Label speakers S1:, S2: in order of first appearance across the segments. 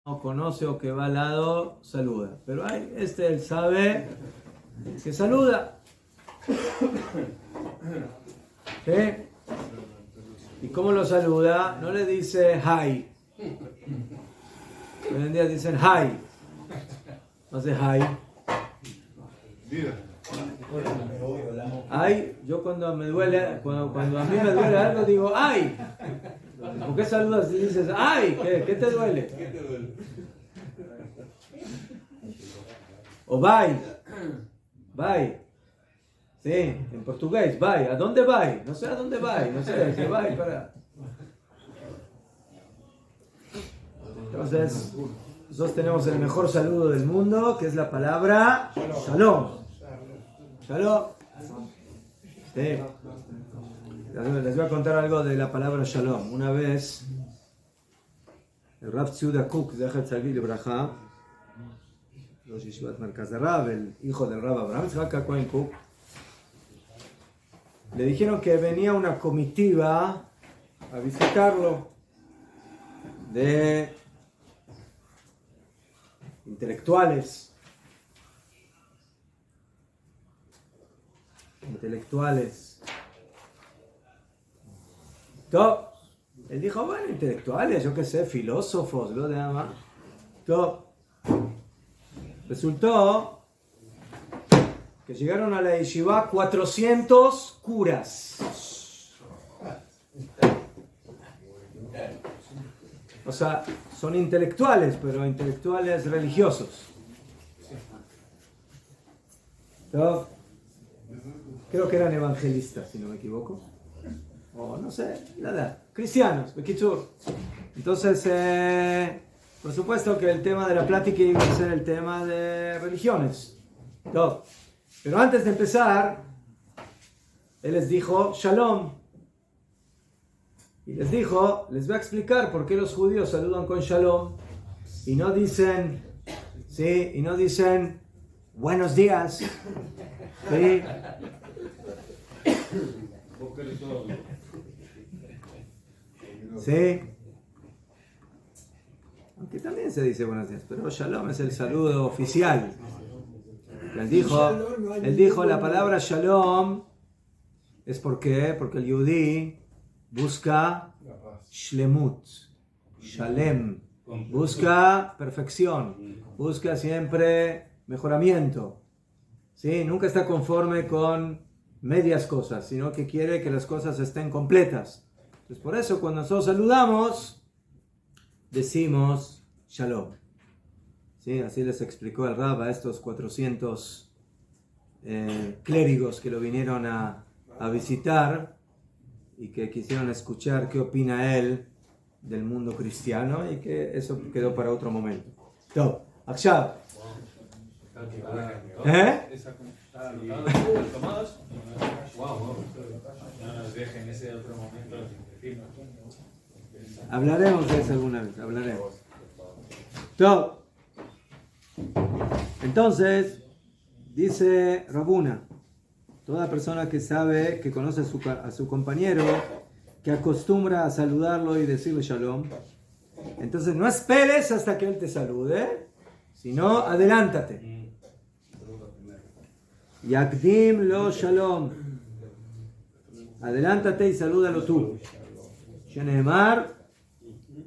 S1: no conoce o que va al lado, saluda. Pero hay, él sabe que saluda. ¿Sí? ¿Y cómo lo saluda? No le dice hi. Hoy en día dicen hi. No hace hi. Ay, yo cuando a mí me duele algo digo ay. ¿Por qué saludas y dices ay? ¿Qué te duele? O bye. Bye. Sí, en portugués, bye. ¿A dónde bye? No sé a dónde bye. No sé, si bye para. Entonces, nosotros tenemos el mejor saludo del mundo, que es la palabra shalom. Shalom. Sí. Les voy a contar algo de la palabra shalom. Una vez, el Rav Tziuda Kook, Zecher Tzalvi Libraja, Rosh Yeshivat Merkaz Rav, el hijo del Rav Abraham Tzvaka Cohen Kook, le dijeron que venía una comitiva a visitarlo de intelectuales. Top. Él dijo, bueno, intelectuales, yo qué sé, filósofos, lo de nada más. Top. Resultó que llegaron a la yeshiva 400 curas. O sea, son intelectuales, pero intelectuales religiosos. Top. Creo que eran evangelistas, si no me equivoco. O no sé, nada. Cristianos, Bekichur. Entonces, por supuesto que el tema de la plática iba a ser el tema de religiones. Top. Pero antes de empezar, él les dijo Shalom. Y les dijo, les voy a explicar por qué los judíos saludan con Shalom. Y no dicen, sí, y no dicen buenos días. Sí. Sí. Aunque también se dice buenos días, pero Shalom es el saludo oficial. Él dijo la palabra Shalom es porque el Yudí busca Shlemut, Shalem, busca perfección, busca siempre mejoramiento. ¿Sí? Nunca está conforme con medias cosas, sino que quiere que las cosas estén completas. Entonces, por eso cuando nosotros saludamos, decimos Shalom. ¿Sí? Así les explicó el Rab a estos 400 clérigos que lo vinieron a visitar y que quisieron escuchar qué opina él del mundo cristiano, y que eso quedó para otro momento. Entonces, Akshav. Hablaremos de eso alguna vez, hablaremos. Entonces, dice Rabuna, toda persona que sabe, que conoce a su compañero, que acostumbra a saludarlo y decirle shalom, entonces no esperes hasta que él te salude, sino adelántate. Yakdim lo shalom. Adelántate y salúdalo tú. Shenemar,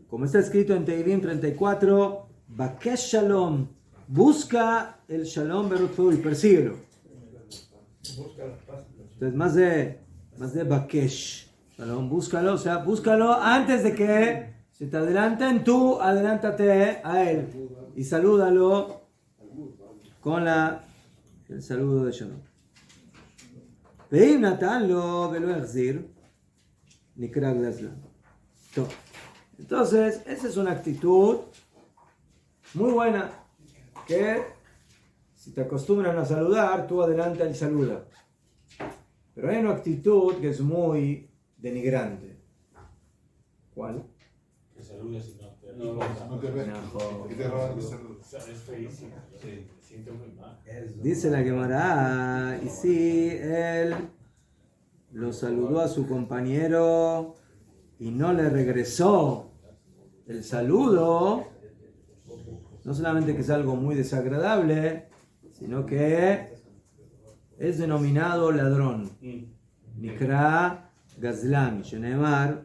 S1: como está escrito en Teilim 34, Bakesh shalom. Busca el shalom berutfu y persíguelo. Entonces más de Bakesh shalom, búscalo, o sea, búscalo antes de que se te adelanten, tú adelántate a él y salúdalo con el saludo de shalom. Veim natanlo velo exir nikra glaslan. Entonces, esa es una actitud muy buena, que si te acostumbran a saludar, tú adelanta y saluda. Pero hay una actitud que es muy denigrante. ¿Cuál?
S2: Que saludes y no te ves. Y te roban tu saludo. Es feísimo. Sí, siento muy mal.
S1: Dice la Gemara, y si él lo saludó a su compañero y no le regresó el saludo, no solamente que es algo muy desagradable, sino que es denominado ladrón. Nikra Gazlan, Shenemar,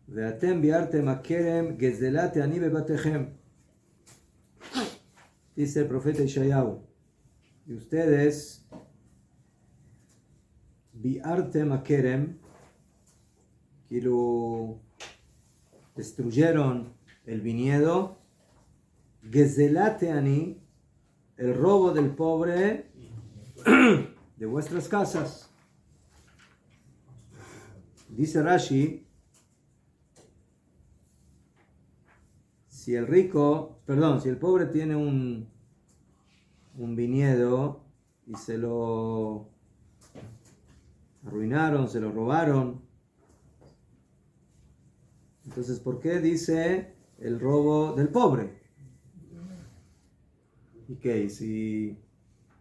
S1: Veatem biartem akerem gezelate ani bebatechem. Dice el profeta Ishayahu, y ustedes biartem akerem, que lo destruyeron el viñedo, gezelate ani, el robo del pobre de vuestras casas. Dice Rashi, si el pobre tiene un viñedo y se lo arruinaron, se lo robaron, entonces ¿por qué dice el robo del pobre? ¿Y qué? ¿Y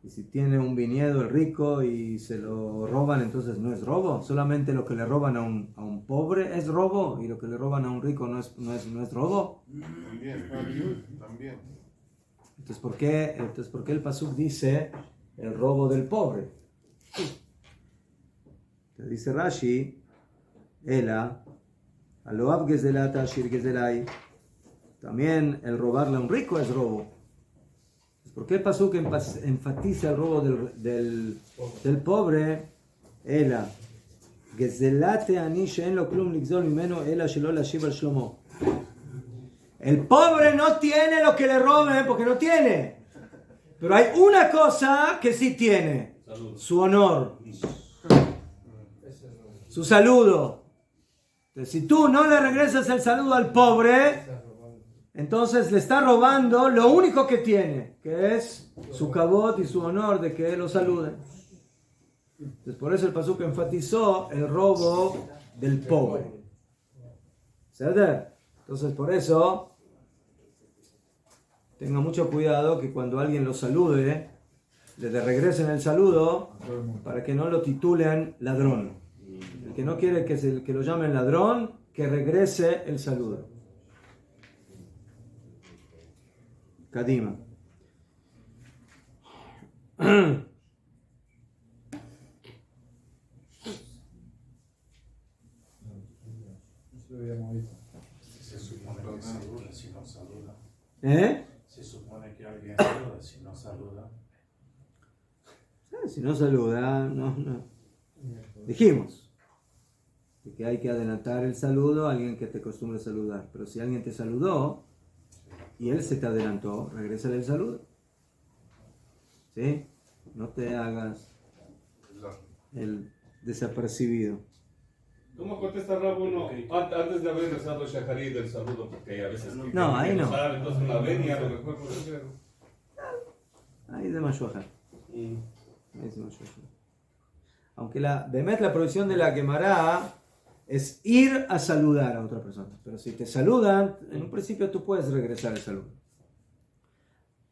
S1: si tiene un viñedo el rico y se lo roban, entonces no es robo? ¿Solamente lo que le roban a un pobre es robo y lo que le roban a un rico no es robo?
S3: También.
S1: Entonces ¿por qué el pasuk dice el robo del pobre? Entonces dice Rashi, Ela, aloab gezelata ashir gezelai. También el robarle a un rico es robo. ¿Por qué el pasuk enfatiza el robo del pobre? Ela, gezelate ani she'en lo klum ligzol mimeno ela shelo lashiv al shlomo. El pobre no tiene lo que le roben porque no tiene. Pero hay una cosa que sí tiene: su honor, su saludo. Entonces, si tú no le regresas el saludo al pobre, entonces le está robando lo único que tiene, que es su kabod y su honor de que él lo salude. Entonces, por eso el pasuk enfatizó el robo del pobre. ¿Cierto? Entonces, por eso, tenga mucho cuidado que cuando alguien lo salude, le regresen el saludo para que no lo titulen ladrón. El que no quiere que lo llamen ladrón, que regrese el saludo. Kadima.
S2: Se supone que saluda, si no saluda. Se supone que alguien saluda, si no saluda.
S1: Si no saluda, no. Dijimos que hay que adelantar el saludo a alguien que te acostumbre a saludar. Pero si alguien te saludó y él se te adelantó, regrésale el saludo. ¿Sí? No te hagas el desapercibido.
S4: ¿Cómo contesta Rab uno antes de haber rezado el Shaharí del saludo? Porque a veces
S1: No, ahí no.
S4: sabe, entonces la ven y a lo mejor puede ser.
S1: Ahí de Mashuajar. Aunque la prohibición de la Gemara es ir a saludar a otra persona. Pero si te saludan, en un principio tú puedes regresar el saludo.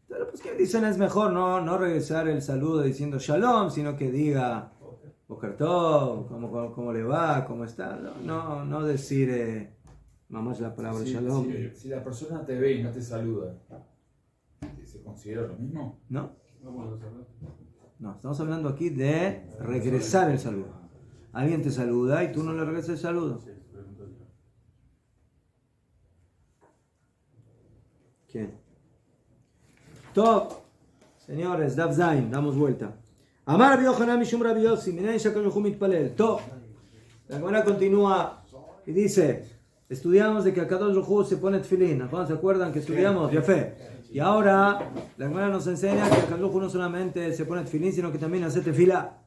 S1: Pero pues que dicen es mejor no regresar el saludo diciendo shalom, sino que diga Boker Tov, cómo le va, cómo está. No decir mamás la palabra shalom.
S5: Si la persona te ve y no te saluda, ¿se considera lo mismo?
S1: No, estamos hablando aquí de regresar el saludo. Alguien te saluda y tú no le regresas el saludo. ¿Quién? Top, señores, Daf Zain, damos vuelta. Amar Rabbi Yochanan mishum Rabbi Yossi, minayin shakadosh baruj hu mitpalel. Top. La Gemara continúa y dice, estudiamos de que Akadosh Baruj Hu se pone tefilín. ¿Se acuerdan que estudiamos? Ya fe. Y ahora la Gemara nos enseña que Akadosh Baruj Hu no solamente se pone tefilín, sino que también hace tefilá.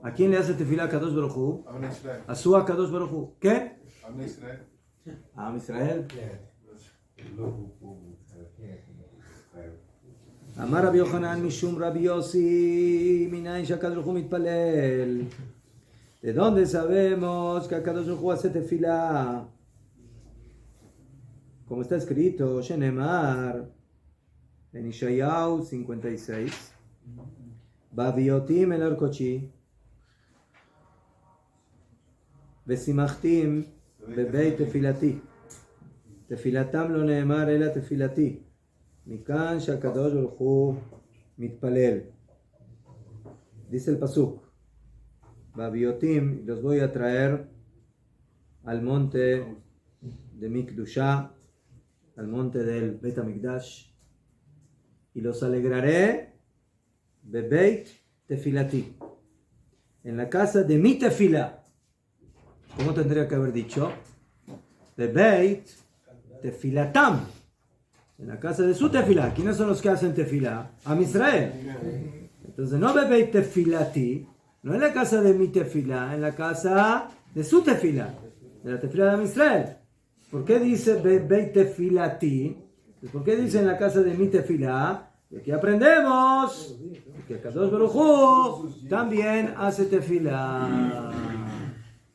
S1: ¿A quién le hace tefilá Akadosh Baruj Hu? A su Akadosh Baruj Hu. ¿Qué? A Israel. Amar Rabbi Yochanan mishum Rabbi Yossi, minayin shakadosh baruj hu mitpalel. ¿De dónde sabemos que Akadosh Baruj Hu hace tefilá? Como está escrito, Shenemar, en Ishayahu 56, Baviotim el arcochi, Vesimachtim bebei tefilati, tefilatam lo neemar ela tefilati. Mikan Shakadosh Baruj Mitpalel. Dice el pasuk, Babiotim, los voy a traer al monte de Mikdusha, al monte del Bet HaMikdash, y los alegraré Bebeit Tefilati, en la casa de mi tefila. ¿Cómo tendría que haber dicho? Bebeit Tefilatam, en la casa de su tefila. ¿Quiénes son los que hacen tefila? Am Israel. Entonces no Bebeit Tefilati, no en la casa de mi tefila, en la casa de su tefila, de la tefila de Am Israel. ¿Por qué dice Bebeit Tefilati? ¿Por qué dice en la casa de mi tefila? Y aquí aprendemos que Kadosh Baruj Hu también hace tefila.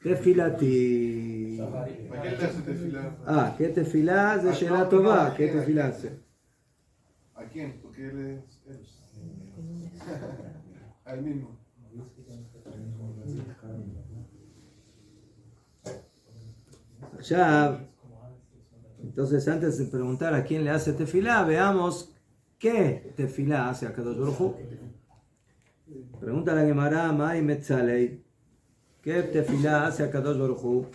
S1: Tefilati.
S3: ¿Para qué le hace tefilá?
S1: ¿Qué tefilá? De Shela Tová. ¿Qué tefilá hace?
S3: ¿A quién? Porque él es. A él mismo.
S1: Ya, entonces antes de preguntar a quién le hace tefilá, veamos qué tefilá hace a Kadosh Baruj Hu. Pregunta la Gemara, Mai Metzalei, ¿qué tefilá hace a Kadosh Baruj Hu?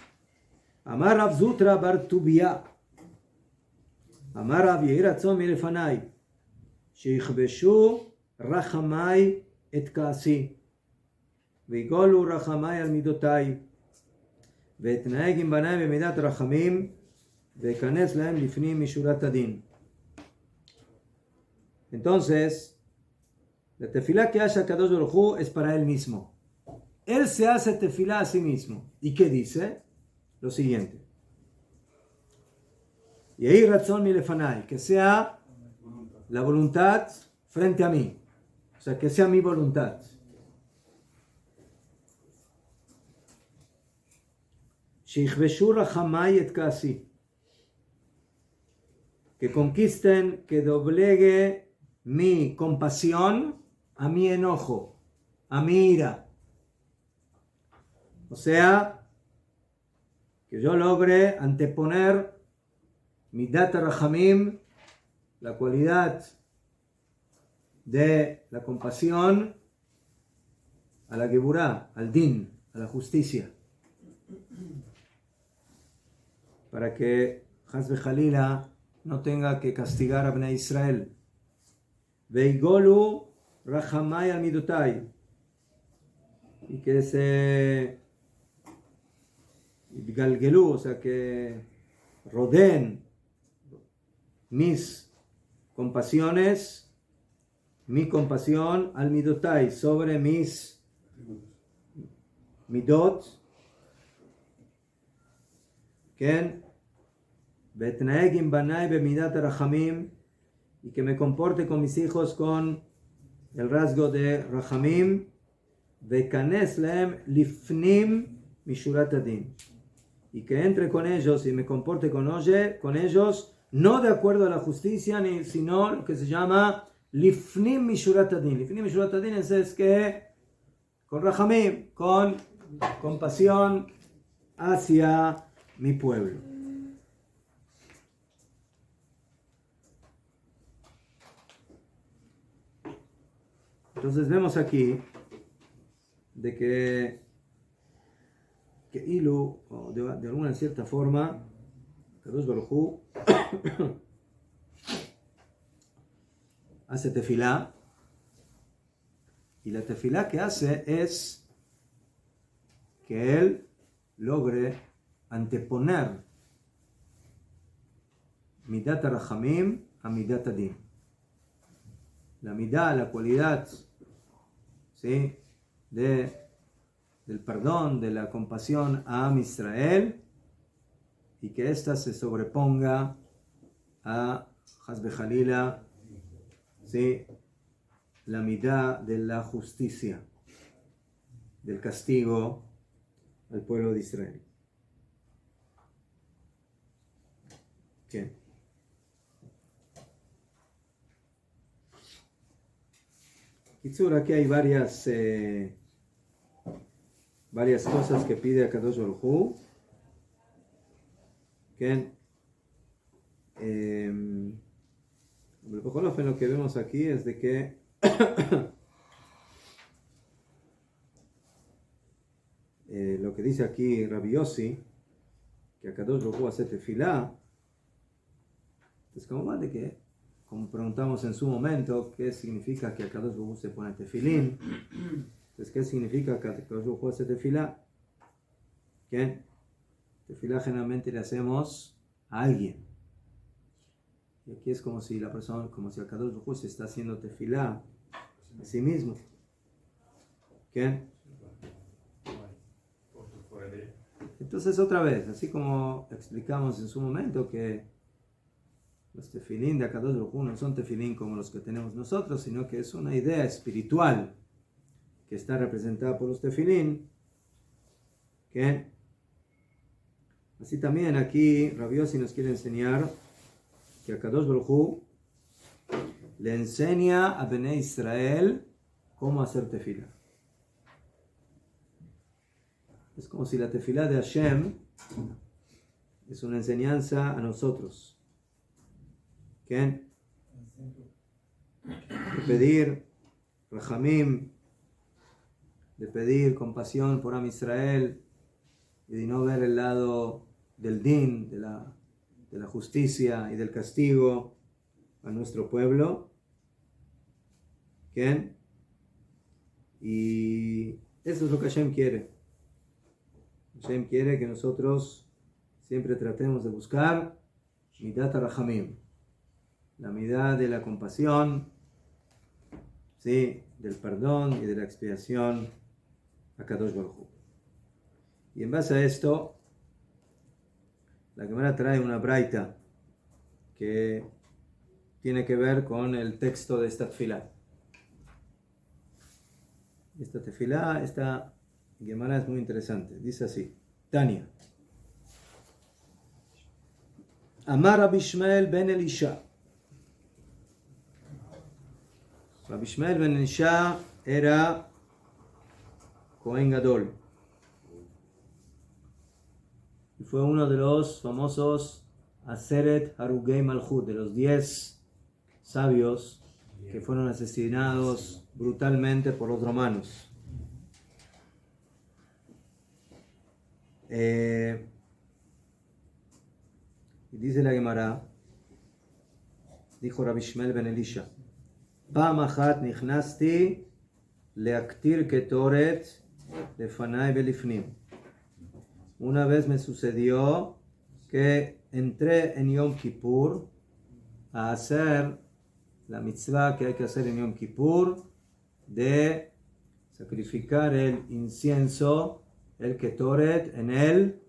S1: Amar Rav Zutra bar Tubia, Amar Rav Yehi Ratzon milefanai, שיכבשו רחמי את כעסי, ויגולו רחמי על מידותיי, ואתנהג עם בניי במידת רחמים, ואכנס להם לפנים משורת הדין. Entonces, la tefilá que hace Kadosh Baruj Hu es para él mismo. Él se hace tefilá a sí mismo. ¿Y qué dice? Lo siguiente. Yehi ratzon milefanai, que sea la voluntad frente a mí. O sea, que sea mi voluntad. Shichveshu rachamai et kasi. Que conquisten, que doblegue mi compasión a mi enojo, a mi ira. O sea, que yo logre anteponer midat rachamim, la cualidad de la compasión, a la geburá, al din, a la justicia, para que Haz Jalila no tenga que castigar a Bnei Israel. Veigolu rachamay al midotai, y que se galgelú, o sea, que roden mis compasiones, mi compasión al midotai, sobre mis midot, ¿quién? Betnaegim banai bemidat rachamim, y que me comporte con mis hijos con el rasgo de rachamim, vekanes lehem lifnim mishurat adin, y que entre con ellos y me comporte con ellos no de acuerdo a la justicia, sino lo que se llama lifnim mishurat adin. Lifnim mishurat adin es que con rachamim, con compasión hacia mi pueblo. Entonces vemos aquí de que Ilu, de alguna cierta forma, Kadosh Baruj Hu hace tefilá, y la tefilá que hace es que él logre anteponer midat rachamim a midat adin. La midá, la cualidad, ¿sí?, del perdón, de la compasión a Am Israel, y que ésta se sobreponga a Haz Jalila, ¿sí?, la midá de la justicia, del castigo al pueblo de Israel. ¿Qué? Kitzur, aquí hay varias cosas que pide a Kadosh Baruj Hu. Lo que vemos aquí es de que lo que dice aquí Rabbi Yossi, que Akadosh Baruj Hu hace tefilá, es como más de que, como preguntamos en su momento, ¿qué significa que Akadosh Baruj Hu se pone tefilín? Entonces, ¿qué significa que Akadosh Baruj Hu hace tefilá? ¿Qué? Tefilá generalmente le hacemos a alguien. Y aquí es como si la persona, como si Akadosh Baruj Hu se está haciendo tefilá a sí mismo. ¿Qué? Entonces otra vez, así como explicamos en su momento que los tefilín de Akadosh Baruj Hu no son tefilín como los que tenemos nosotros, sino que es una idea espiritual que está representada por los tefilín. ¿Qué? Así también aquí Rabbi Yossi nos quiere enseñar que Akadosh Baruj Hu le enseña a Bnei Israel cómo hacer tefilá. Es como si la tefilá de Hashem es una enseñanza a nosotros. ¿Qué? De pedir rajamim, de pedir compasión por Am Israel y de no ver el lado del din, de la justicia y del castigo a nuestro pueblo. ¿Qué? Y eso es lo que Hashem quiere. Hashem quiere que nosotros siempre tratemos de buscar midat ha-rahamim, la midá de la compasión, ¿sí? Del perdón y de la expiación a Kadosh Baruj Hu. Y en base a esto, la Gemara trae una braita que tiene que ver con el texto de esta tefilá. Esta tefilá, esta Gemara es muy interesante. Dice así: Tania. Amar Rabbi Ishmael ben Elisha. Rabbi Ishmael ben Elisha era Kohen Gadol. Y fue uno de los famosos Aseret Harugei Malchut, de los 10 sabios que fueron asesinados brutalmente por los romanos. Y dice la Gemara, dijo Rabbi Ishmael ben Elisha, Pam achat nichnasti leaktir ketoret lefanai belifnim. Una vez me sucedió que entré en Yom Kippur a hacer la mitzvah que hay que hacer en Yom Kippur de sacrificar el incienso, el ketoret, en el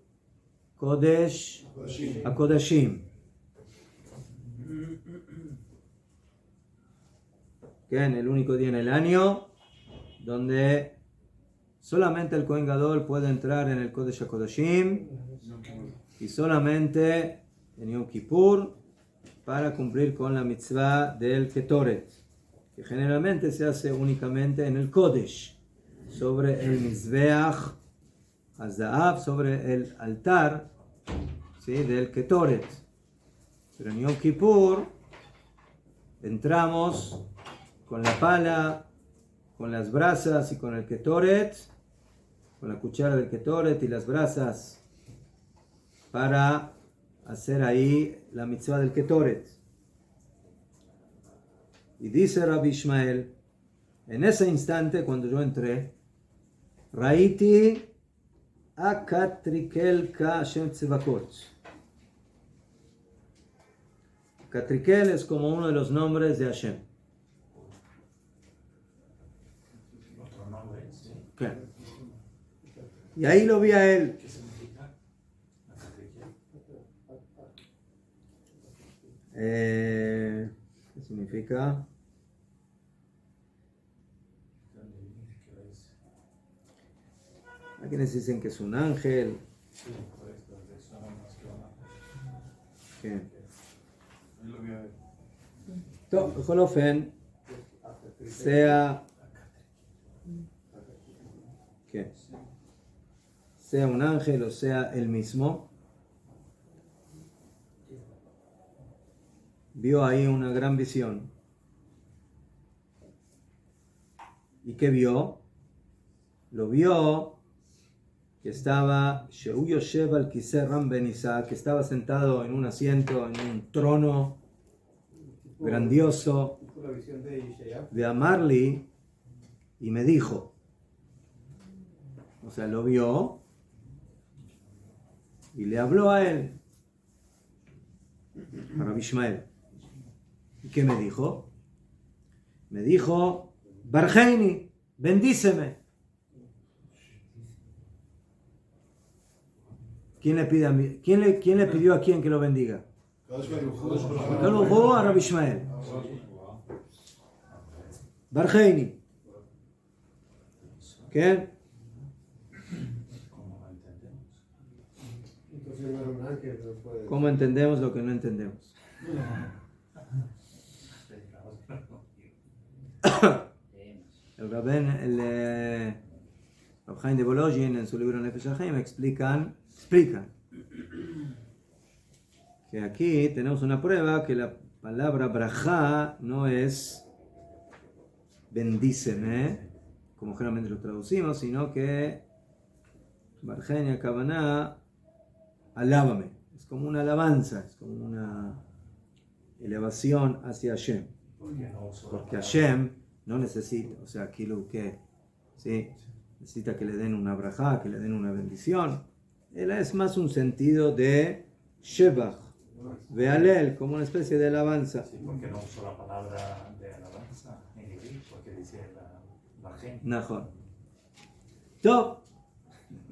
S1: Kodesh HaKodashim. Que en el único día en el año donde solamente el Kohen Gadol puede entrar en el Kodesh HaKodashim y solamente en Yom Kippur para cumplir con la mitzvah del ketoret, que generalmente se hace únicamente en el Kodesh, sobre el Mizbeach Hazahav, sobre el altar, ¿sí? Del Ketoret. Pero en Yom Kippur entramos con la pala, con las brasas y con el Ketoret, con la cuchara del Ketoret y las brasas para hacer ahí la mitzvah del Ketoret. Y dice Rabbi Ishmael, en ese instante cuando yo entré, Raiti Akatrikel ka Hashem Tzevakot. Katrikel es como uno de los nombres de Hashem.
S5: Otro nombre, sí.
S1: ¿Qué? Y ahí lo vi a él.
S5: ¿Qué significa?
S1: ¿Qué significa? Hay quienes dicen que es un ángel.
S5: Sí, por esto, de eso más que un ángel.
S1: ¿Qué?
S3: Ahí lo vi a ver.
S1: Jolofen, sea ¿qué? Sea un ángel o sea el mismo, vio ahí una gran visión. ¿Y qué vio? Lo vio que estaba Shehu Yoshev al Kiseh Ram Ben Isaac, que estaba sentado en un asiento, en un trono grandioso, de Amarli, y me dijo, o sea, lo vio y le habló a él, a Rabbi Ishmael. ¿Y qué me dijo? Me dijo, Barheini, bendíceme. ¿Quién le pide a mí? ¿Quién le pidió a quién que lo bendiga? A Rabbi Ishmael. Barheini. ¿Qué? ¿Cómo entendemos lo que no entendemos? El Rab Chaim de Volozhin en su libro Nefesh HaChaim explican que aquí tenemos una prueba que la palabra brajá no es bendíceme, como generalmente lo traducimos, sino que Bargenia Kavaná, alábame. Es como una alabanza, es como una elevación hacia Hashem. Porque Hashem no necesita, o sea, aquí lo que ¿sí? Necesita que le den una brajá, que le den una bendición. Él es más un sentido de Shebach, Vealel, como una especie de alabanza.
S2: Sí, porque no usó la palabra de alabanza en hebreo, porque dice la gente.
S1: Mejor.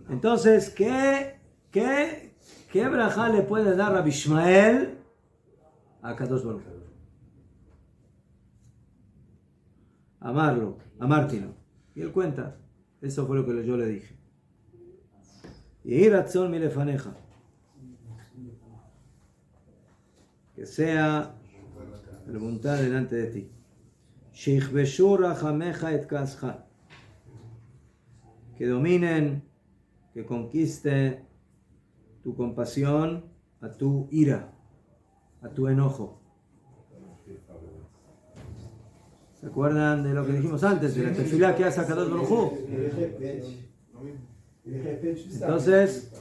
S1: Entonces, ¿qué brajá le puede dar a Ishmael a Kadosh Baruj Hu? Amártilo. Y él cuenta, eso fue lo que yo le dije. Y ratzon mi lefaneja, que sea la voluntad delante de ti. Sheichbeshu rachameja et kascha, que dominen, que conquiste tu compasión a tu ira, a tu enojo. ¿Se acuerdan de lo que dijimos antes? De la tefilá que hace Kadosh Baruj Hu. Entonces,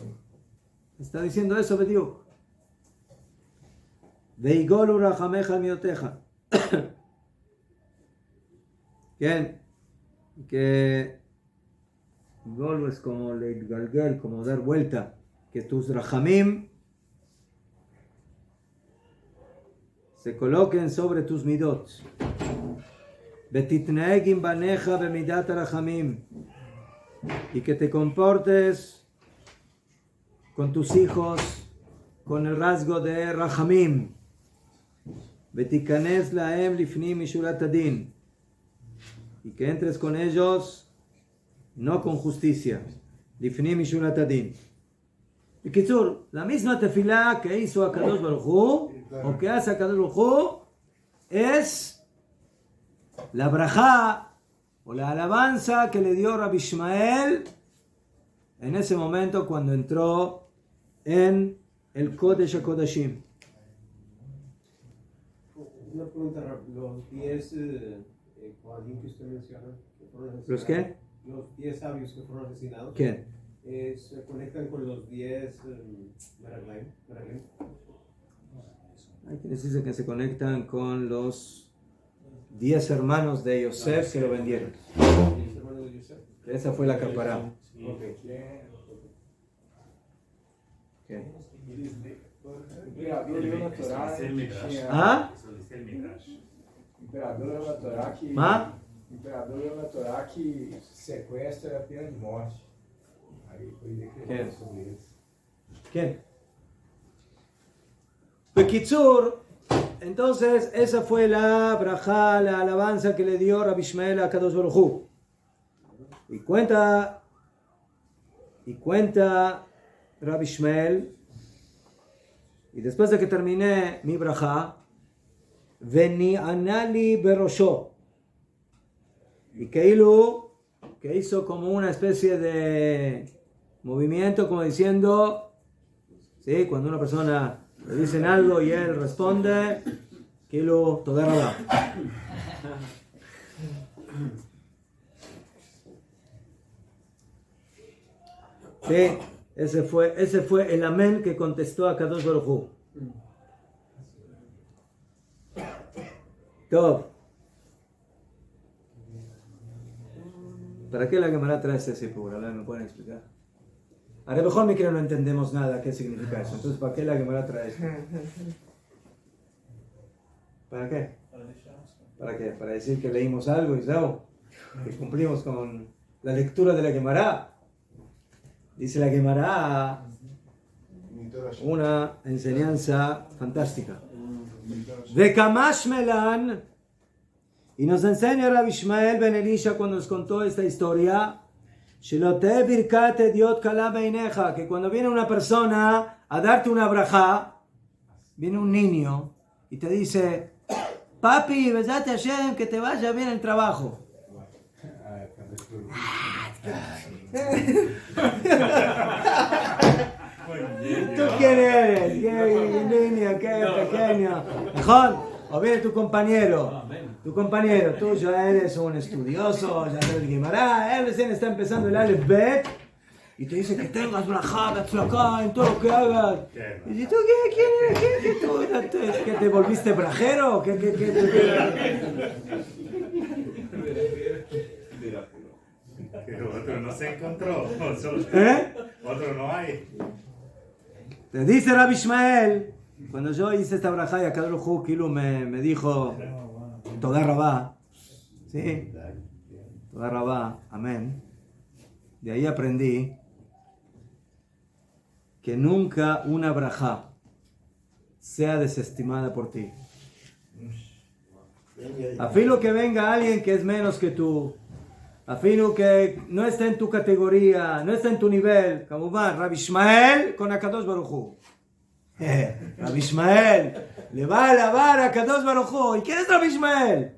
S1: está diciendo eso, Bediuk. Veigolu rachameja mioteja. Que Golu es como leitgalgal, como dar vuelta. Que tus rachamim se coloquen sobre tus midot. Betitneegim baneja bemidat rachamim. Y que te comportes con tus hijos con el rasgo de rachamim. Betikanes laem lifnim mishurat adin. Y que entres con ellos no con justicia. Lifnim mishurat adin. Y Kitzur, la misma tefilá que hizo a Kadosh Baruj Hu, o que hace a Kadosh Baruj Hu, es la brajá o la alabanza que le dio Rabbi Ishmael en ese momento cuando entró en el Kodesh HaKodashim.
S6: Una pregunta, los 10 Kohanim que usted menciona, que fueron asesinados.
S1: ¿Los qué?
S6: Los 10 sabios que fueron asesinados.
S1: ¿Qué?
S6: Se conectan con los 10 Meraglim.
S1: Hay quienes dicen que se conectan con los 10 hermanos de Yosef que lo vendieron.
S6: 10 hermanos de Yosef.
S1: Esa fue la capará.
S6: Okay.
S1: ¿Qué?
S5: Imperador leu na Torá
S2: Esse é o Midrash.
S1: Ah?
S2: Isso diz que é o Midrash.
S5: Imperador leu na Torá que Imperador leu na Torá que sequestro é a pena de morte. Aí foi decretado sobre eles.
S1: ¿Qué? Bekitsur, entonces esa fue la brajá, la alabanza que le dio Rabbi Ishmael a Kadosh Baruj Hu. Y cuenta Rabbi Ishmael, y después de que terminé mi brajá, veni anali berosho, y que hizo como una especie de movimiento como diciendo, ¿sí? Cuando una persona le dicen algo y él responde, כאילו, תודה רבה. Sí, ese fue el amén que contestó a Kadosh Baruj Hu. Top. ¿Para qué la Gemara trae ese sipur? A ver, ¿me pueden explicar? A lo mejor que no entendemos nada qué significa eso. Entonces, ¿para qué la Gemara trae eso? ¿Para qué? ¿Para qué? Para decir que leímos algo y ¿sabes? Que cumplimos con la lectura de la Gemara. Dice la Gemara una enseñanza fantástica. De Kamash Melan, y nos enseña Rabbi Ishmael ben Elisha cuando nos contó esta historia, que cuando viene una persona a darte una brajá, viene un niño y te dice, papi, besate a Hashem, que te vaya bien el trabajo. ¿Tú quién eres? ¿Qué niño? ¿Qué pequeño? Mejor, o viene tu compañero tuyo, eres un estudioso, ya sabes Guimará, él recién está empezando el Aleph Bet y te dice que tengas brajá, betzlacá en todo lo que hagas. Y dices, ¿tú quién eres? ¿Qué te volviste brajero? ¿Qué?
S2: Pero otro no se encontró. Otro no hay.
S1: Te dice Rabbi Ishmael, cuando yo hice esta brajá y a Kadosh Baruj Hu Kilu me dijo, Toda Rabá, ¿sí? Toda Rabá, amén. De ahí aprendí que nunca una brajá sea desestimada por ti. Afilo que venga alguien que es menos que tú, afilo que no está en tu categoría, no está en tu nivel, como va Rabbi Ishmael con Akadosh Baruj Hu. Rabbi Ishmael le va a alabar a Kadosh Baruj Hu. ¿Y quién es Rabbi Ishmael?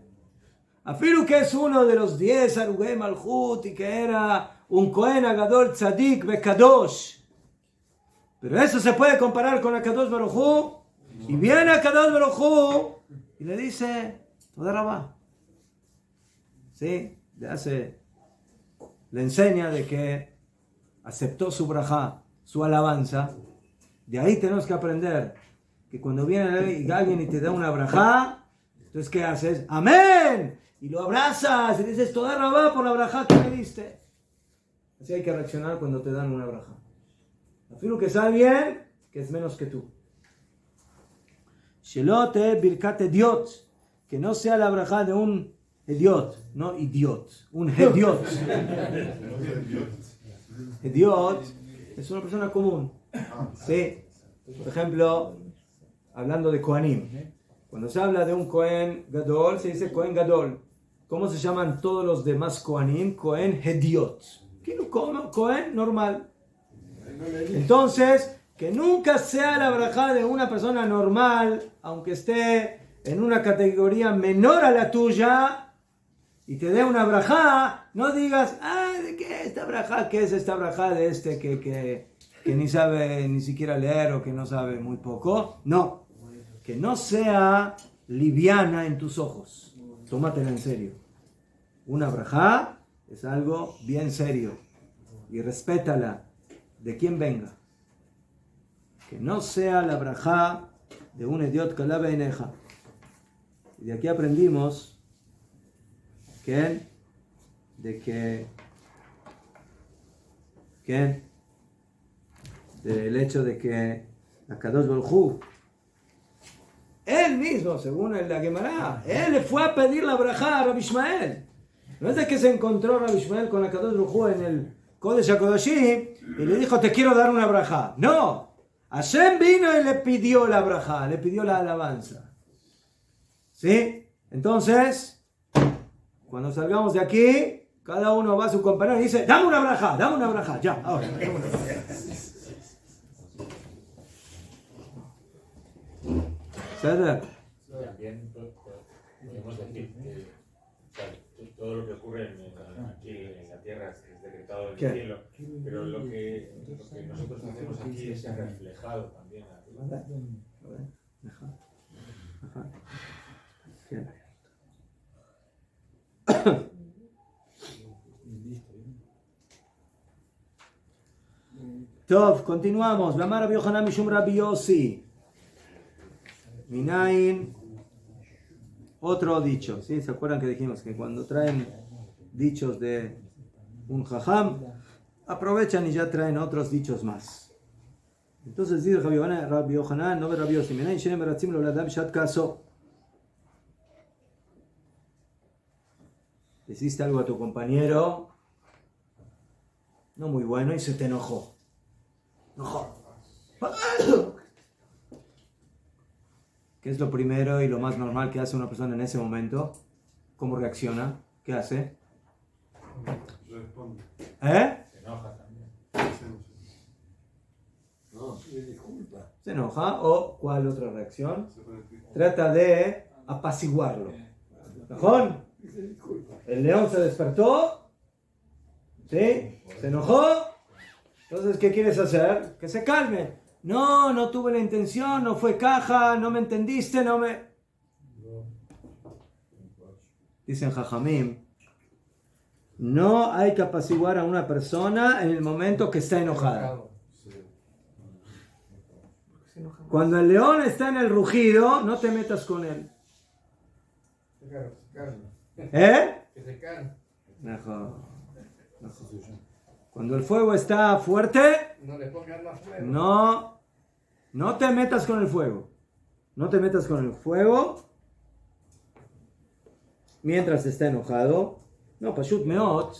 S1: Afilo que es uno de los 10 Arugei Malchut y que era un Kohen Agadol Tzadik Bekadosh. Pero eso se puede comparar con Akadosh Baruj Hu. Y viene Akadosh Baruj Hu y le dice, Toda Rabá. ¿Sí? Le enseña de que aceptó su brajá, su alabanza. De ahí tenemos que aprender que cuando viene alguien y te da una brajá, entonces ¿qué haces? ¡Amén! Y lo abrazas y dices, Toda Rabá por la brajá que me diste. Así hay que reaccionar cuando te dan una brajá. Afirmo que es alguien que es menos que tú. Shelote birkat idiot, que no sea la brajá de un idiot, no idiot, un idiot. Idiot es una persona común. Sí. Por ejemplo, hablando de Kohanim, cuando se habla de un Kohen Gadol, se dice Kohen Gadol. ¿Cómo se llaman todos los demás Kohanim? Kohen Hediot. Kohen normal. Entonces, que nunca sea la brajá de una persona normal, aunque esté en una categoría menor a la tuya, y te dé una brajá, no digas, ¿de qué esta brajá? ¿Qué es esta brajá de este que ni sabe ni siquiera leer o que no sabe muy poco? No, que no sea liviana en tus ojos. Tómatela en serio. Una brajá es algo bien serio y respétala de quien venga. Que no sea la brajá de un idiot kalá beineja. Y de aquí aprendimos del hecho de que Akadosh Baruj Hu, él mismo, según la Gemara, él le fue a pedir la brajá a Rabbi Ishmael. No es de que se encontró Rabbi Ishmael con Akadosh Baruj Hu en el Kodesh HaKodashim y le dijo, te quiero dar una brajá. No, Hashem vino y le pidió la brajá, le pidió la alabanza. ¿Sí? Entonces, cuando salgamos de aquí, cada uno va a su compañero y dice, dame una brajá, ya, ahora. Dame una brajá. ¿Sabes?
S2: También podemos decir que todo lo que ocurre aquí en la tierra es decretado en el cielo, pero lo que nosotros hacemos aquí es reflejado también.
S1: Tov, continuamos. Vamar Rabbi Yohanan Mishum Rabbi Yossi. Minain. Otro dicho. ¿Sí? ¿Se acuerdan que dijimos que cuando traen dichos de un jajam, aprovechan y ya traen otros dichos más? Entonces dice Rabbi Yohanan, no ve Rabbi Yossi. Minain shenem beratzim lo ladam shat kaso. Hiciste algo a tu compañero, no muy bueno, y se te enojó. ¿Qué es lo primero y lo más normal que hace una persona en ese momento? ¿Cómo reacciona? ¿Qué hace?
S3: Responde.
S2: Se enoja también.
S5: No, pide disculpa.
S1: ¿Se enoja? ¿O cuál otra reacción?
S3: Se pone triste.
S1: Trata de apaciguarlo. ¿Mejor?
S5: Pide disculpa.
S1: El león se despertó, ¿sí? Se enojó. Entonces, ¿qué quieres hacer? Que se calme. No tuve la intención, no fue caja, no me entendiste, no me... Dicen Jajamim, no hay que apaciguar a una persona en el momento que está enojada. Cuando el león está en el rugido, no te metas con él. ¿Eh?
S5: Que se calme.
S1: Mejor. Cuando el fuego está fuerte,
S5: No le pongas más fuego.
S1: no te metas con el fuego. No te metas con el fuego mientras está enojado. No, pashut meot,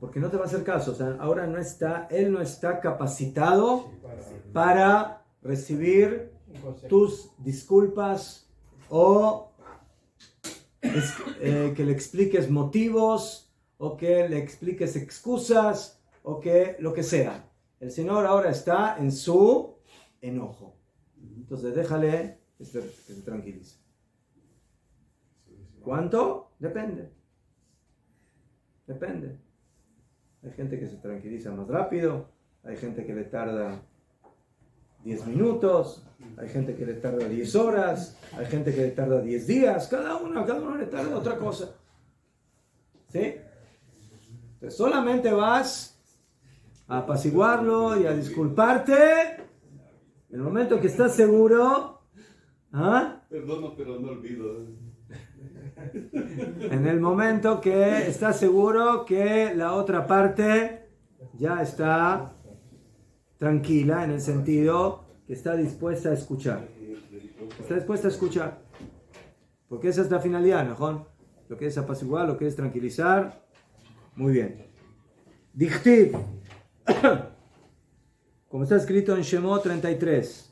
S1: porque no te va a hacer caso. O sea, ahora él no está capacitado para recibir tus disculpas o que le expliques motivos o que le expliques excusas o que lo que sea. El Señor ahora está en su enojo. Entonces déjale que se tranquilice. ¿Cuánto? Depende. Hay gente que se tranquiliza más rápido, hay gente que le tarda 10 minutos, hay gente que le tarda 10 horas, hay gente que le tarda 10 días, cada uno le tarda otra cosa. ¿Sí? Entonces solamente vas a apaciguarlo y a disculparte en el momento que estás seguro. ¿Ah?
S3: Perdono, pero no olvido.
S1: En el momento que estás seguro que la otra parte ya está tranquila, en el sentido que está dispuesta a escuchar. Está dispuesta a escuchar. Porque esa es la finalidad, ¿no? Lo que es apaciguar, lo que es tranquilizar. Muy bien. Dichtiv. Como está escrito en Shemot 33.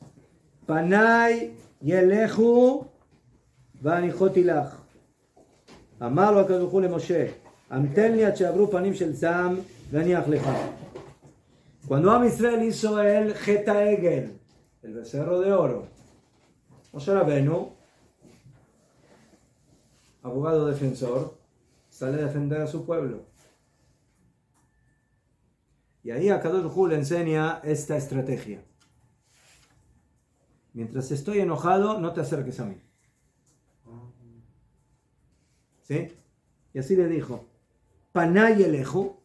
S1: Panay yelehu vanichotilach. אמר לו הקדוש ברוך הוא למשה, המתן לי עד שעברו פנים של זעם ואניח לך. Cuando Am Israel hizo el Geta Egel, el becerro de oro, Moshe Rabbeinu, abogado defensor, sale a defender a su pueblo. Y ahí a Kadosh Baruj Hu le enseña esta estrategia. Mientras estoy enojado, no te acerques a mí. ¿Sí? Y así le dijo, Panay elejo,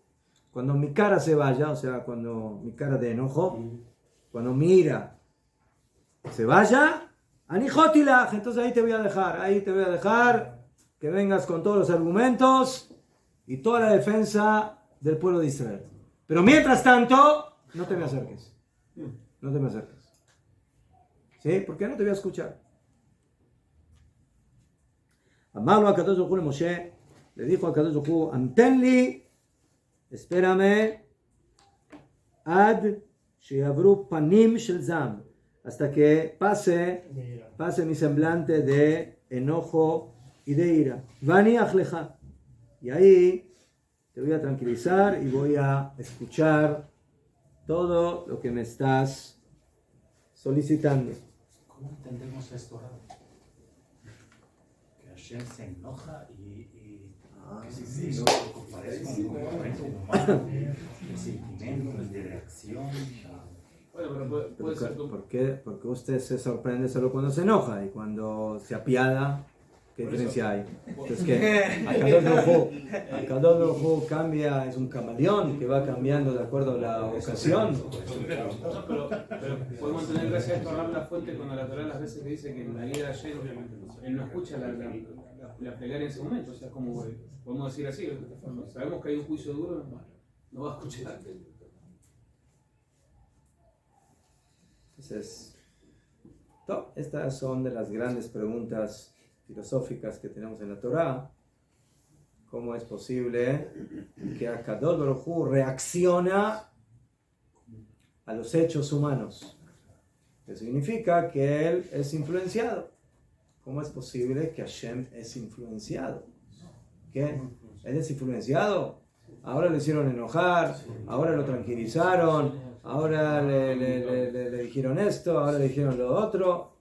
S1: cuando mi cara se vaya, o sea, cuando mi cara de enojo, cuando mi ira se vaya, anijotilaj, entonces ahí te voy a dejar que vengas con todos los argumentos y toda la defensa del pueblo de Israel. Pero mientras tanto, no te me acerques. No te me acerques. ¿Sí? ¿Por qué no te voy a escuchar? Amalo a Kadosh Baruj Hu Moshe, le dijo a Kadosh Baruj Hu, Antenli, espérame, ad sheyavru panim shel zam, hasta que pase mi semblante de enojo y de ira. Vani achlecha. Y ahí te voy a tranquilizar y voy a escuchar todo lo que me estás solicitando.
S7: ¿Cómo entendemos esto ahora? Que Hashem se enoja y que si eso parece un comportamiento humano, de sentimientos, de reacción.
S8: Bueno, pero puede ser como...
S1: Porque usted se sorprende solo cuando se enoja y cuando se apiada, ¿qué diferencia hay? Entonces que Akadosh Baruj Hu cambia, es un camaleón que va cambiando de acuerdo a la ocasión.
S8: Pero podemos tener gracias a esto la fuente cuando la Torah las veces que dice que en la vida de ayer él no escucha la plegaria en ese momento, o sea, como podemos decir así, sabemos que hay un juicio duro, no va a escuchar.
S1: Entonces, estas son de las grandes preguntas filosóficas que tenemos en la Torá. ¿Cómo es posible que Akadosh Baruj Hu reacciona a los hechos humanos? Que significa que él es influenciado. ¿Cómo es posible que Hashem es influenciado? ¿Qué? ¿Él es influenciado? Ahora le hicieron enojar, ahora lo tranquilizaron, ahora le dijeron esto, ahora le dijeron lo otro.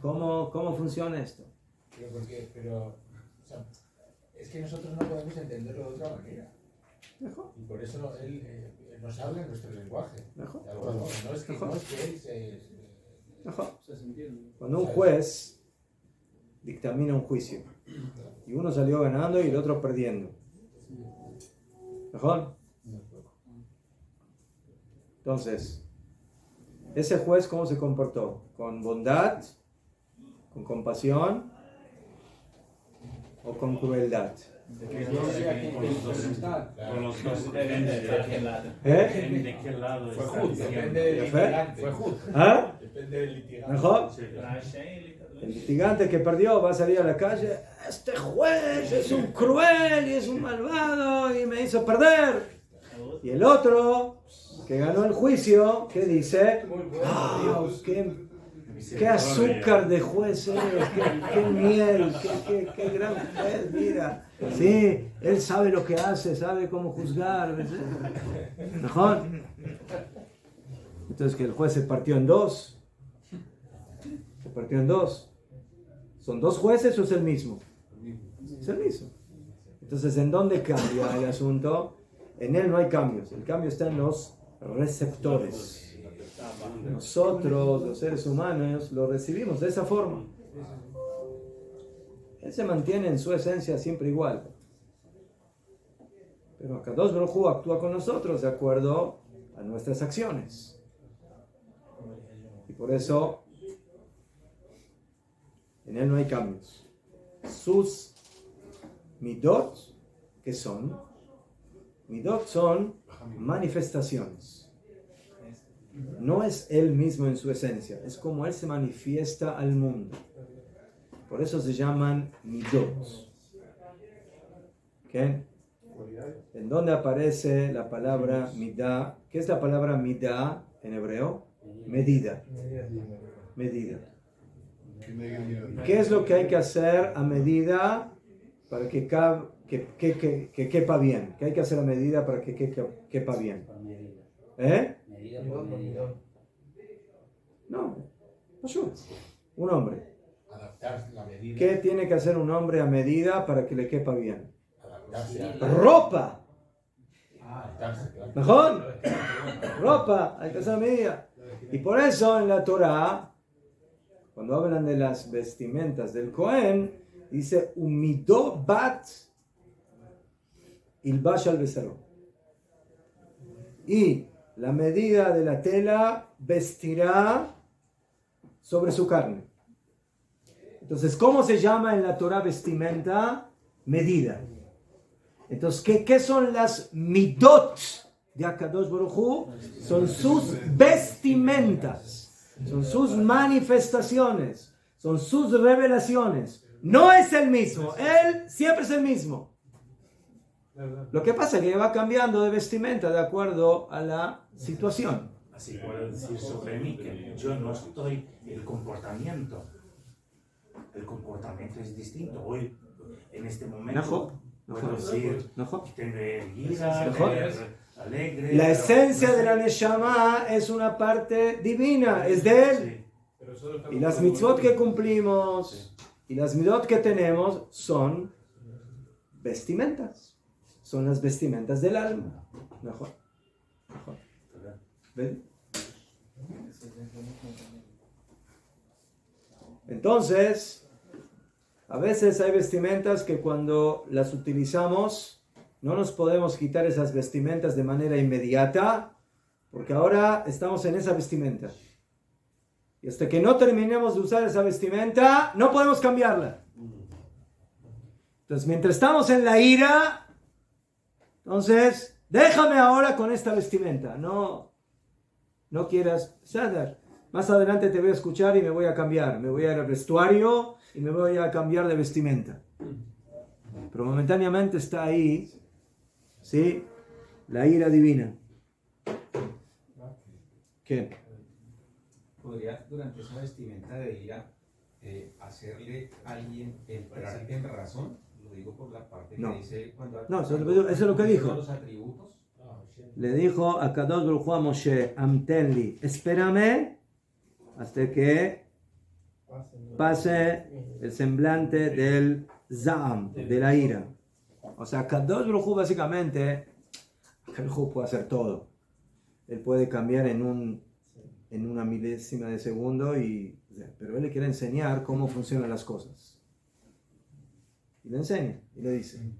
S1: ¿Cómo funciona esto?
S5: Pero o sea, es que nosotros no podemos entenderlo de otra manera.
S1: Mejor.
S5: Y por eso él nos habla en nuestro lenguaje.
S1: Mejor.
S5: De alguna forma. No es que él se...
S1: Mejor.
S8: Se entiende.
S1: Cuando un juez dictamina un juicio y uno salió ganando y el otro perdiendo. ¿Mejor? Entonces, ese juez, ¿cómo se comportó? ¿Con bondad? ¿Con compasión? ¿O con crueldad?
S7: Con los dos depende de qué lado.
S1: ¿Eh?
S7: De qué lado
S5: Fue
S7: está
S5: justo,
S7: diciendo.
S5: depende del litigante. Fue justo.
S1: ¿Ah?
S5: Depende del litigante.
S1: ¿Mejor?
S7: Sí.
S1: El litigante que perdió va a salir a la calle. Este juez es un cruel y es un malvado y me hizo perder. Y el otro que ganó el juicio, que dice, ¡ah, qué azúcar de juez eres! ¡Qué miel! ¡Qué gran juez! Mira, sí, él sabe lo que hace, sabe cómo juzgar. ¿Mejor? Entonces que el juez se partió en dos. Se partió en dos. ¿Son dos jueces o es el mismo? Es el mismo. Entonces, ¿en dónde cambia el asunto? En él no hay cambios. El cambio está en los receptores. Nosotros, los seres humanos, lo recibimos de esa forma. Él se mantiene en su esencia siempre igual. Pero Akadosh Baruj Hu actúa con nosotros de acuerdo a nuestras acciones. Y por eso en él no hay cambios. Sus midot, ¿qué son? Midot son manifestaciones. No es él mismo en su esencia, es como él se manifiesta al mundo. Por eso se llaman midot. ¿Qué? ¿En dónde aparece la palabra midah? ¿Qué es la palabra midah en hebreo? Medida. Medida. ¿Qué es lo que hay que hacer a medida para que quepa bien? ¿Qué hay que hacer a medida para que quepa bien? ¿Eh? No. Un hombre.
S5: Adaptar la medida.
S1: ¿Qué tiene que hacer un hombre a medida para que le quepa bien?
S5: Adaptarse a
S1: ¡Ropa!
S5: adaptarse, claro.
S1: ¿Mejor? Ropa, hay que hacer a medida. Y por eso en la Torah, cuando hablan de las vestimentas del Cohen, dice Umidó bat ilbash al besaró. Y la medida de la tela vestirá sobre su carne. Entonces, ¿cómo se llama en la Torah vestimenta? Medida. Entonces, ¿qué son las midot de Akadosh Baruj Hu? Son sus vestimentas, son sus manifestaciones, son sus revelaciones. No es el mismo, él siempre es el mismo. Lo que pasa es que va cambiando de vestimenta de acuerdo a la situación.
S7: Así puedo decir sobre mí que yo no estoy el comportamiento. El comportamiento es distinto. Hoy, en este momento, puedo decir tener ira, tener alegre.
S1: La esencia de la Neshama es una parte divina, es de él. Y las mitzvot que cumplimos y las midot que tenemos son vestimentas. Son las vestimentas del alma. Mejor. ¿Ven? Entonces, a veces hay vestimentas que cuando las utilizamos no nos podemos quitar esas vestimentas de manera inmediata, porque ahora estamos en esa vestimenta. Y hasta que no terminemos de usar esa vestimenta, no podemos cambiarla. Entonces, mientras estamos en la ira, entonces, déjame ahora con esta vestimenta. No quieras, Sadar. Más adelante te voy a escuchar y me voy a cambiar. Me voy a ir al vestuario y me voy a cambiar de vestimenta. Pero momentáneamente está ahí, ¿sí? La ira divina. ¿Qué?
S9: ¿Podrías durante esa vestimenta de ira hacerle a alguien entrar en razón? Lo digo por la parte que dice cuando...
S1: No, eso es lo que dijo.
S9: Los atributos.
S1: Le dijo a Kadosh Baruj Hu a Moshe, Amtenli, espérame hasta que pase el semblante del Zaam, de la ira. O sea, Kadosh Baruj Hu básicamente, Kadosh Baruj Hu puede hacer todo. Él puede cambiar en una milésima de segundo, pero él le quiere enseñar cómo funcionan las cosas. Y le enseña, y le dice.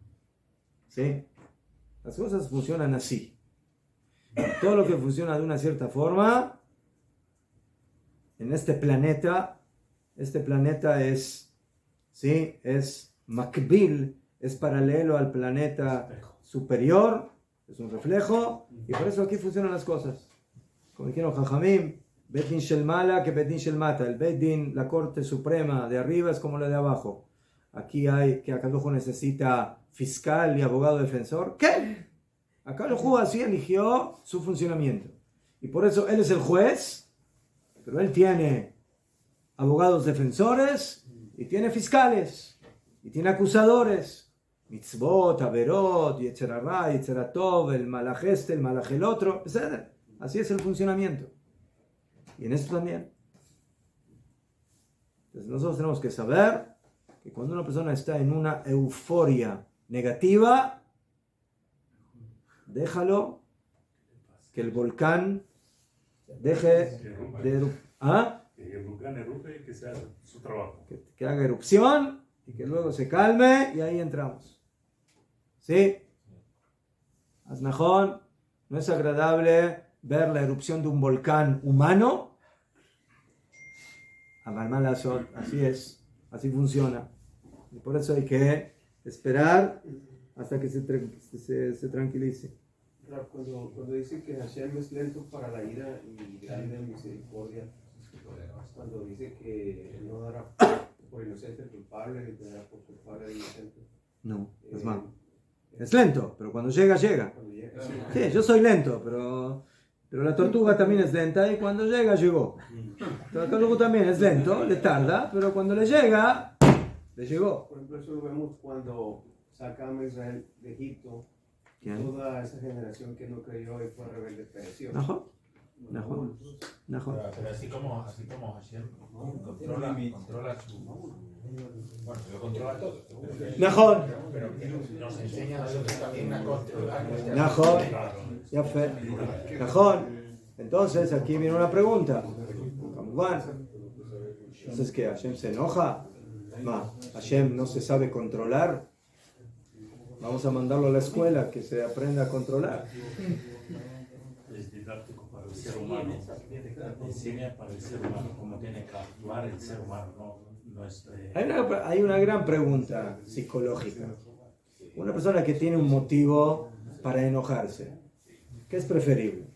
S1: ¿Sí? Las cosas funcionan así. Todo lo que funciona de una cierta forma, en este planeta es, ¿sí? Es makbil, es paralelo al planeta superior, es un reflejo, y por eso aquí funcionan las cosas. Como dijeron Jajamim, Bet Din Shel Mala que Bet Din Shel Mata. El Bet Din, la corte suprema de arriba, es como la de abajo. Aquí hay que Akadosh Hu necesita fiscal y abogado defensor. ¿Qué? Akadosh Hu así eligió su funcionamiento. Y por eso él es el juez, pero él tiene abogados defensores y tiene fiscales y tiene acusadores. Mitzvot, Averot, Yetzer Hara, Yetzer Hatov, el malaj este, el malaj el otro, etc. Así es el funcionamiento. Y en esto también. Entonces nosotros tenemos que saber que cuando una persona está en una euforia negativa, déjalo que el volcán deje de
S7: Que el volcán erupte y que sea su trabajo.
S1: Que haga erupción y que luego se calme y ahí entramos. ¿Sí? Aznajón, no es agradable ver la erupción de un volcán humano. Así es, así funciona. Y por eso hay que esperar hasta que se tranquilice.
S6: Cuando dice que Hashem es lento para la ira y grande en misericordia, cuando dice que él no dará por inocente al culpable ni tendrá por culpable al inocente.
S1: No, es malo. Es lento, pero cuando llega, llega. Sí, yo soy lento, pero la tortuga también es lenta y cuando llega, llegó. El tortuga también es lento, le tarda, pero cuando le llega, le llegó.
S6: Por ejemplo, eso lo vemos cuando sacan a Israel de Egipto.
S1: ¿Quién?
S6: Toda esa generación que no creyó y fue rebelde pereció.
S1: ¿Najo?
S2: Pero así como Hashem controla su... Bueno, lo controla todo.
S1: Najón.
S2: Pero nos enseña a nosotros también a controlar.
S1: Najón. Ya fue. Najón. Entonces, aquí viene una pregunta. Entonces, ¿qué? ¿Hashem se enoja? ¿Hashem no se sabe controlar? Vamos a mandarlo a la escuela, que se aprenda a controlar.
S7: Es didáctico para el ser humano. Enseña para el ser humano cómo tiene que actuar el ser humano.
S1: Hay una gran pregunta psicológica. Una persona que tiene un motivo para enojarse, ¿qué es preferible?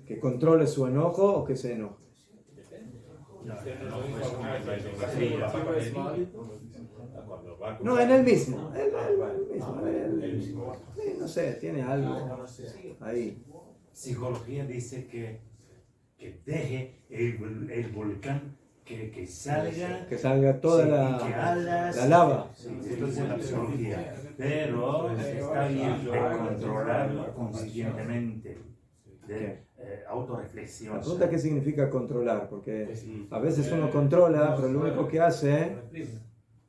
S1: ¿Que controle su enojo o que se enoje? No, en él mismo. No sé, tiene algo ahí.
S7: Psicología dice que deje el volcán que salga
S1: toda la lava.
S7: Esto es la psicología. Pero está bien de controlarlo conscientemente, de autorreflexión.
S1: La pregunta, ¿qué significa controlar? Porque a veces uno controla, pero lo único que hace,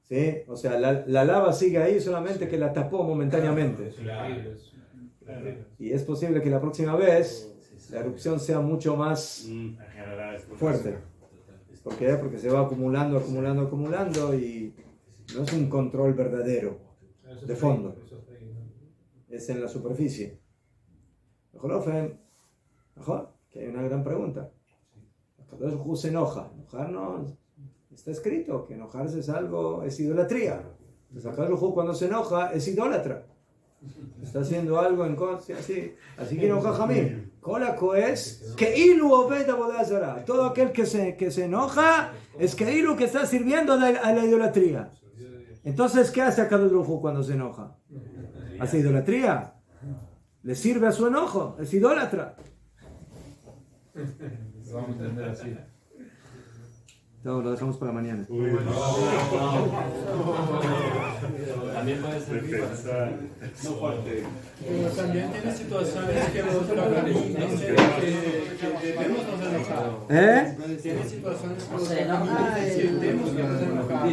S1: ¿sí? O sea, la lava sigue ahí, solamente que la tapó momentáneamente. Y es posible que la próxima vez la erupción sea mucho más
S2: En general es
S1: fuerte. ¿Por qué? Porque se va acumulando y no es un control verdadero de fondo. Es en la superficie. Mejor, que hay una gran pregunta. Kadosh Baruj Hu se enoja. Enojarnos, está escrito que enojarse es idolatría. Entonces Kadosh Baruj Hu cuando se enoja es idólatra. Está haciendo algo en contra, así que enoja Jamín. Colaco es que ilu obed avodah zarah. Todo aquel que se enoja es que ilu que está sirviendo a la idolatría. Entonces, ¿qué hace Kadosh Baruj Hu cuando se enoja? ¿Hace idolatría? ¿Le sirve a su enojo? Es idólatra.
S5: Vamos a entender así.
S1: No, lo dejamos para mañana.
S2: También puede ser
S4: No fuerte.
S10: Pero también tiene situaciones que los programistas debemos nos enojar. Tiene situaciones que los programistas debemos nos enojar.